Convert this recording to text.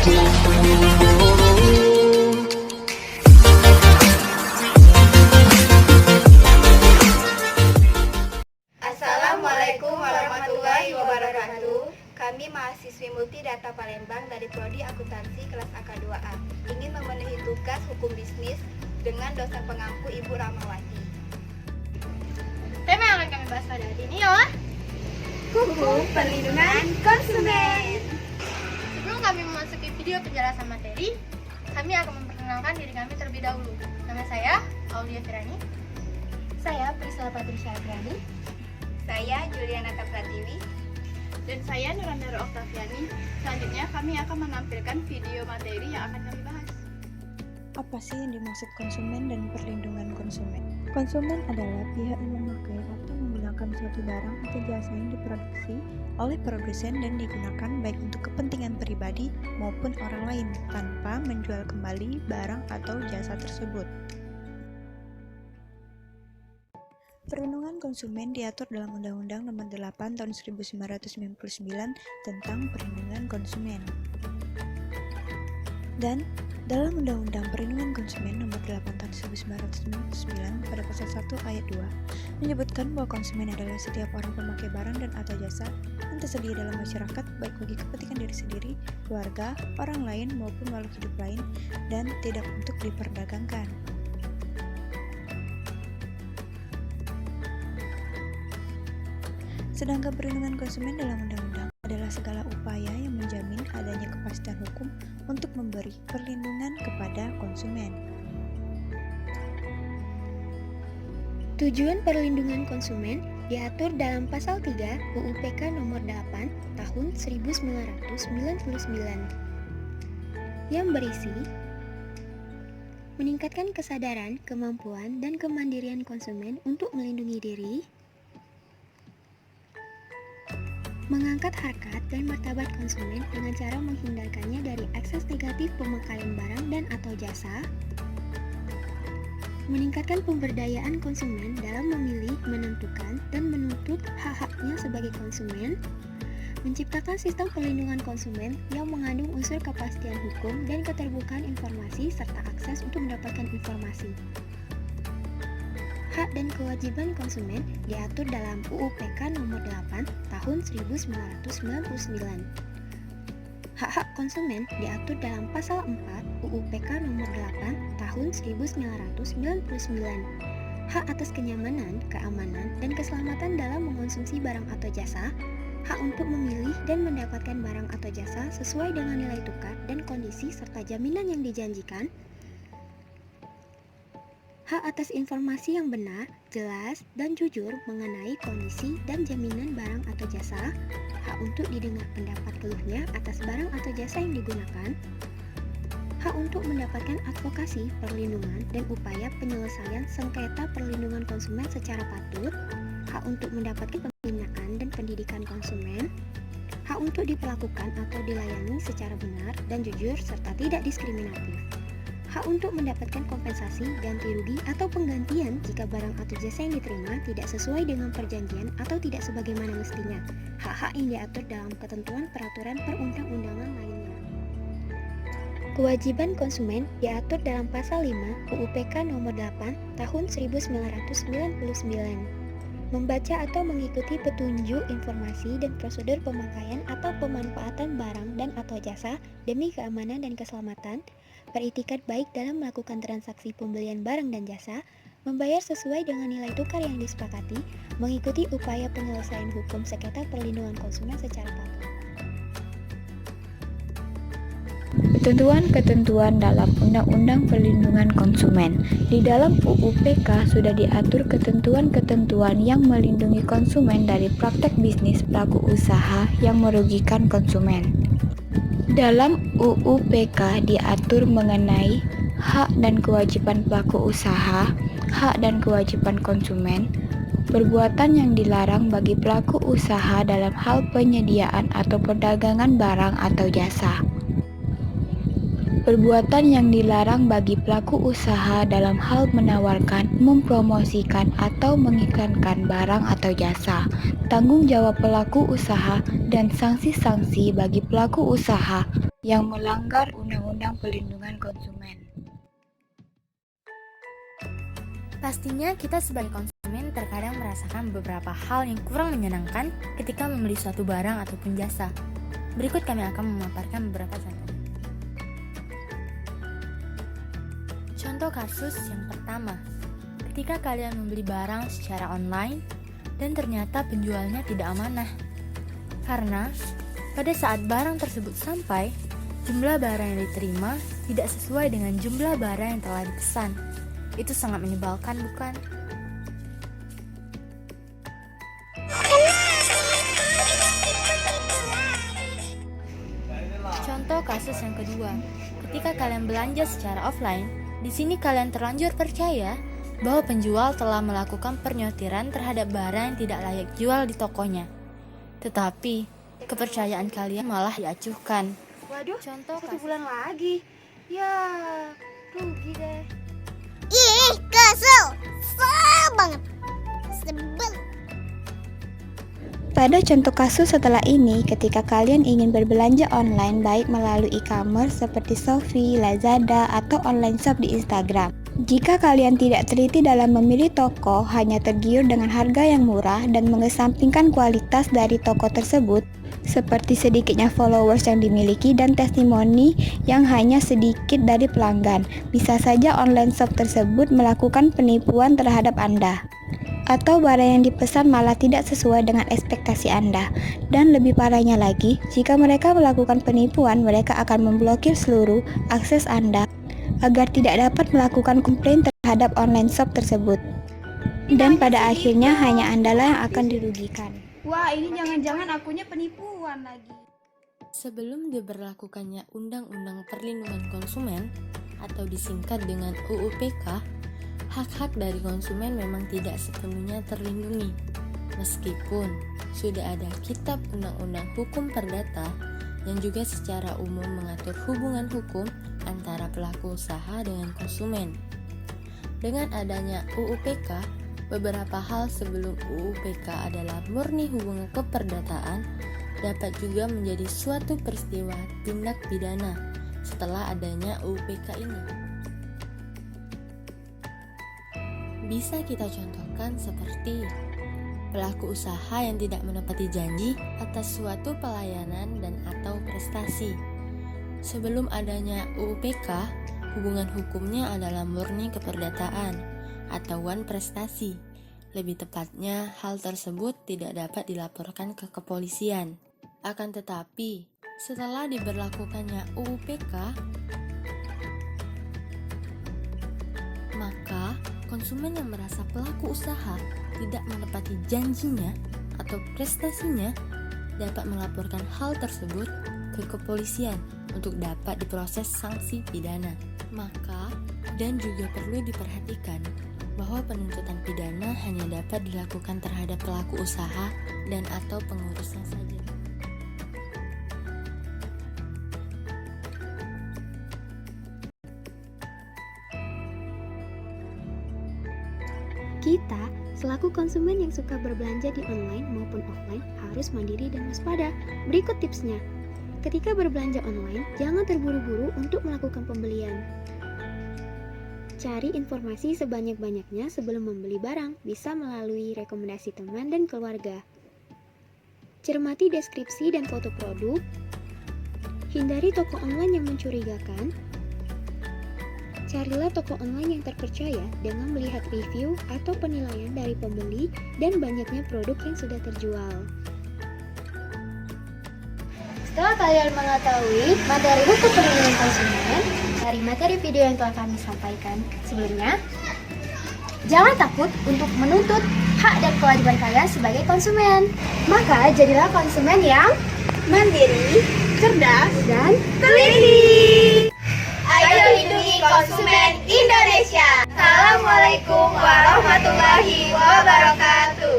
Assalamualaikum warahmatullahi wabarakatuh. Kami mahasiswi Multidata Palembang dari Prodi Akuntansi kelas AK2A ingin memenuhi tugas hukum bisnis dengan dosen pengampu Ibu Rahmawati. Tema yang akan kami bahas pada hari ini adalah Hukum Perlindungan Konsumen. sebelum kami memasuki video penjelasan materi, kami akan memperkenalkan diri kami terlebih dahulu. Nama saya Aulia Firani. Saya Priscilla Patricia Adrani. Saya Juliana Pratiwi. Dan saya Nurandara Oktaviani. Selanjutnya kami akan menampilkan video materi yang akan kami bahas. Apa sih yang dimaksud konsumen dan perlindungan konsumen? Konsumen adalah pihak yang memakai atau menggunakan suatu barang atau jasa yang diproduksi oleh produsen dan digunakan baik untuk kepentingan pribadi maupun orang lain tanpa menjual kembali barang atau jasa tersebut. Perlindungan konsumen diatur dalam Undang-Undang Nomor 8 Tahun 1999 tentang Perlindungan Konsumen. Dan dalam Undang-Undang Perlindungan Konsumen Nomor 8 Tahun 1999 pada pasal 1 ayat 2 menyebutkan bahwa konsumen adalah setiap orang pemakai barang dan atau jasa yang tersedia dalam masyarakat baik bagi kepentingan diri sendiri, keluarga, orang lain maupun makhluk hidup lain dan tidak untuk diperdagangkan. Sedangkan perlindungan konsumen dalam undang-undang adalah segala upaya yang menjamin adanya kepastian hukum untuk memberi perlindungan kepada konsumen. Tujuan perlindungan konsumen diatur dalam Pasal 3 UU PK Nomor 8 Tahun 1999 yang berisi meningkatkan kesadaran, kemampuan, dan kemandirian konsumen untuk melindungi diri, mengangkat harkat dan martabat konsumen dengan cara menghindarkannya dari akses negatif pemakaian barang dan atau jasa, meningkatkan pemberdayaan konsumen dalam memilih, menentukan, dan menuntut hak-haknya sebagai konsumen, menciptakan sistem perlindungan konsumen yang mengandung unsur kepastian hukum dan keterbukaan informasi serta akses untuk mendapatkan informasi. Hak dan kewajiban konsumen diatur dalam UU PK Nomor 8 Tahun 1999. Hak-hak konsumen diatur dalam Pasal 4 UU PK Nomor 8 Tahun 1999. Hak atas kenyamanan, keamanan, dan keselamatan dalam mengonsumsi barang atau jasa, hak untuk memilih dan mendapatkan barang atau jasa sesuai dengan nilai tukar dan kondisi serta jaminan yang dijanjikan, hak atas informasi yang benar, jelas, dan jujur mengenai kondisi dan jaminan barang atau jasa, hak untuk didengar pendapat keluhnya atas barang atau jasa yang digunakan, hak untuk mendapatkan advokasi perlindungan dan upaya penyelesaian sengketa perlindungan konsumen secara patut, hak untuk mendapatkan pembinaan dan pendidikan konsumen, hak untuk diperlakukan atau dilayani secara benar dan jujur serta tidak diskriminatif, hak untuk mendapatkan kompensasi, ganti rugi, atau penggantian jika barang atau jasa yang diterima tidak sesuai dengan perjanjian atau tidak sebagaimana mestinya. Hak-hak yang diatur dalam ketentuan peraturan perundang-undangan lainnya. Kewajiban konsumen diatur dalam Pasal 5 UU PK Nomor 8 Tahun 1999. Membaca atau mengikuti petunjuk informasi dan prosedur pemakaian atau pemanfaatan barang dan atau jasa demi keamanan dan keselamatan, beritikat baik dalam melakukan transaksi pembelian barang dan jasa, membayar sesuai dengan nilai tukar yang disepakati, mengikuti upaya penyelesaian hukum sengketa perlindungan konsumen secara patut. Ketentuan-ketentuan dalam Undang-Undang Perlindungan Konsumen. Di dalam UU PK sudah diatur ketentuan-ketentuan yang melindungi konsumen dari praktek bisnis pelaku usaha yang merugikan konsumen. Dalam UU PK diatur mengenai hak dan kewajiban pelaku usaha, hak dan kewajiban konsumen, perbuatan yang dilarang bagi pelaku usaha dalam hal penyediaan atau perdagangan barang atau jasa. Perbuatan yang dilarang bagi pelaku usaha dalam hal menawarkan, mempromosikan, atau mengiklankan barang atau jasa, tanggung jawab pelaku usaha, dan sanksi-sanksi bagi pelaku usaha yang melanggar Undang-Undang Perlindungan Konsumen. Pastinya kita sebagai konsumen terkadang merasakan beberapa hal yang kurang menyenangkan ketika membeli suatu barang ataupun jasa. Berikut kami akan memaparkan beberapa contoh. Contoh kasus yang pertama, ketika kalian membeli barang secara online dan ternyata penjualnya tidak amanah. Karena pada saat barang tersebut sampai, jumlah barang yang diterima tidak sesuai dengan jumlah barang yang telah dipesan. Itu sangat menyebalkan, bukan? Contoh kasus yang kedua, ketika kalian belanja secara offline, di sini kalian terlanjur percaya bahwa penjual telah melakukan penyortiran terhadap barang yang tidak layak jual di tokonya. Tetapi, kepercayaan kalian malah diacuhkan. Waduh, Contoh 1 kasus bulan lagi. Ya, rugi deh. Ih, kesel banget. Sebel. Pada contoh kasus setelah ini, ketika kalian ingin berbelanja online baik melalui e-commerce seperti Shopee, Lazada, atau online shop di Instagram. Jika kalian tidak teliti dalam memilih toko, hanya tergiur dengan harga yang murah dan mengesampingkan kualitas dari toko tersebut, seperti sedikitnya followers yang dimiliki dan testimoni yang hanya sedikit dari pelanggan, bisa saja online shop tersebut melakukan penipuan terhadap Anda. Atau barang yang dipesan malah tidak sesuai dengan ekspektasi Anda. Dan lebih parahnya lagi, jika mereka melakukan penipuan, mereka akan memblokir seluruh akses Anda agar tidak dapat melakukan komplain terhadap online shop tersebut. Dan pada akhirnya hanya Andalah yang akan dirugikan. Wah, ini jangan-jangan akunya penipuan lagi. Sebelum diberlakukannya Undang-Undang Perlindungan Konsumen atau disingkat dengan UU PK, hak-hak dari konsumen memang tidak sepenuhnya terlindungi. Meskipun sudah ada Kitab Undang-Undang Hukum Perdata yang juga secara umum mengatur hubungan hukum antara pelaku usaha dengan konsumen. Dengan adanya UU PK, beberapa hal sebelum UU PK adalah murni hubungan keperdataan dapat juga menjadi suatu peristiwa tindak pidana setelah adanya UU PK ini. Bisa kita contohkan seperti pelaku usaha yang tidak menepati janji atas suatu pelayanan dan atau prestasi. Sebelum adanya UU PK, hubungan hukumnya adalah murni keperdataan atau prestasi. Lebih tepatnya, hal tersebut tidak dapat dilaporkan ke kepolisian. Akan tetapi, setelah diberlakukannya UU PK, maka konsumen yang merasa pelaku usaha tidak menepati janjinya atau prestasinya dapat melaporkan hal tersebut ke kepolisian untuk dapat diproses sanksi pidana. Maka, dan juga perlu diperhatikan bahwa penuntutan pidana hanya dapat dilakukan terhadap pelaku usaha dan atau pengurusnya saja. Kita, selaku konsumen yang suka berbelanja di online maupun offline, harus mandiri dan waspada. Berikut tipsnya. Ketika berbelanja online, jangan terburu-buru untuk melakukan pembelian. Cari informasi sebanyak-banyaknya sebelum membeli barang, bisa melalui rekomendasi teman dan keluarga. Cermati deskripsi dan foto produk. Hindari toko online yang mencurigakan. Carilah toko online yang terpercaya dengan melihat review atau penilaian dari pembeli dan banyaknya produk yang sudah terjual. Setelah kalian mengetahui materi hukum perlindungan konsumen dari materi video yang telah kami sampaikan sebelumnya, jangan takut untuk menuntut hak dan kewajiban kalian sebagai konsumen. Maka jadilah konsumen yang Mandiri, cerdas, dan teliti. Ayo lindungi konsumen Indonesia. Assalamualaikum warahmatullahi wabarakatuh.